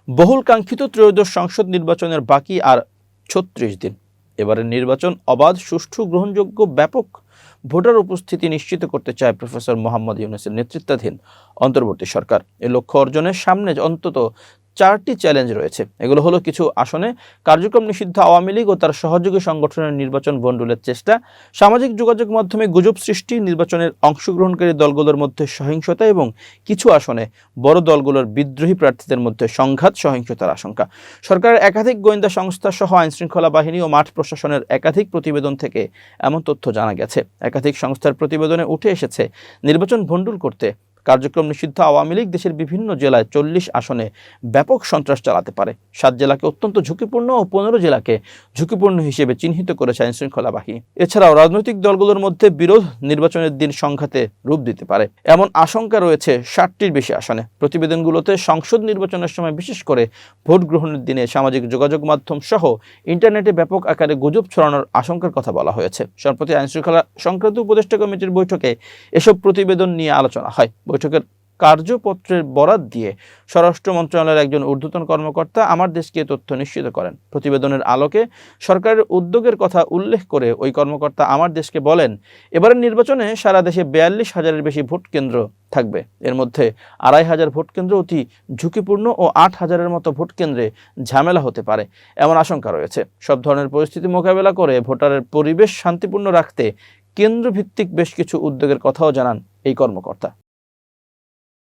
বহুল কাঙ্ক্ষিত ত্রয়োদশ সংসদ নির্বাচনের বাকি আর ৩৬ দিন। এবারের নির্বাচন অবাধ, সুষ্ঠু, গ্রহণযোগ্য, ব্যাপক ভোটার উপস্থিতি নিশ্চিত করতে চায় প্রফেসর মোহাম্মদ ইউনূসের নেতৃত্বাধীন অন্তর্বর্তী সরকার। এ লক্ষ্য অর্জনের সামনে অন্তত ৪টি চ্যালেঞ্জ রয়েছে। এগুলো হলো: কিছু আসনে কার্যক্রম নিষিদ্ধ আওয়ামী লীগ ও তার সহযোগী সংগঠনের নির্বাচন ভণ্ডুলের চেষ্টা, সামাজিক যোগাযোগ মাধ্যমে গুজব সৃষ্টি, নির্বাচনের অংশগ্রহণকারী দলগুলোর মধ্যে সহিংসতা এবং কিছু আসনে বড় দলগুলোর বিদ্রোহী প্রার্থীদের মধ্যে সংঘাত, সহিংসতার আশঙ্কা। সরকারের একাধিক গোয়েন্দা সংস্থা সহ আইনশৃঙ্খলা বাহিনী ও মাঠ প্রশাসনের একাধিক প্রতিবেদন থেকে এমন তথ্য জানা গেছে। একাধিক সংস্থার প্রতিবেদনে উঠে এসেছে, নির্বাচন ভণ্ডুল করতে কার্যক্রম নিষিদ্ধ আওয়ামী লীগ দেশের বিভিন্ন জেলায় ৪০ আসনে ব্যাপক সন্ত্রাস চালাতে পারে। ৭ জেলাকে অত্যন্ত ঝুঁকিপূর্ণ ও ১৫ জেলাকে ঝুঁকিপূর্ণ হিসেবে চিহ্নিত করেছে আইনশৃঙ্খলা বাহিনী। এছাড়াও রাজনৈতিক দলগুলোর মধ্যে বিরোধ নির্বাচনের দিন সংঘাতে রূপ দিতে পারে এমন আশঙ্কা রয়েছে ৬০টির বেশি আসনে। প্রতিবেদনগুলোতে সংসদ নির্বাচনের সময়, বিশেষ করে ভোট গ্রহণের দিনে সামাজিক যোগাযোগ মাধ্যম সহ ইন্টারনেটে ব্যাপক আকারে গুজব ছড়ানোর আশঙ্কার কথা বলা হয়েছে। সম্প্রতি আইনশৃঙ্খলা সংক্রান্ত উপদেষ্টা কমিটির বৈঠকে এসব প্রতিবেদন নিয়ে আলোচনা হয়। বৈঠকের কার্যপত্রের বরাত দিয়ে স্বরাষ্ট্র মন্ত্রণালয়ের একজন ঊর্ধ্বতন কর্মকর্তা আমার দেশকে তথ্য নিশ্চিত করেন। প্রতিবেদনের আলোকে সরকারের উদ্যোগের কথা উল্লেখ করে ওই কর্মকর্তা আমার দেশকে বলেন, এবারের নির্বাচনে সারা দেশে ৪২,০০০-এর বেশি ভোট কেন্দ্র থাকবে। এর মধ্যে ২,৫০০ ভোট কেন্দ্র অতি ঝুঁকিপূর্ণ ও ৮,০০০-এর মতো ভোট কেন্দ্রে ঝামেলা হতে পারে এমন আশঙ্কা রয়েছে। সব ধরনের পরিস্থিতি মোকাবেলা করে ভোটারের পরিবেশ শান্তিপূর্ণ রাখতে কেন্দ্রভিত্তিক বেশ কিছু উদ্যোগের কথাও জানান এই কর্মকর্তা।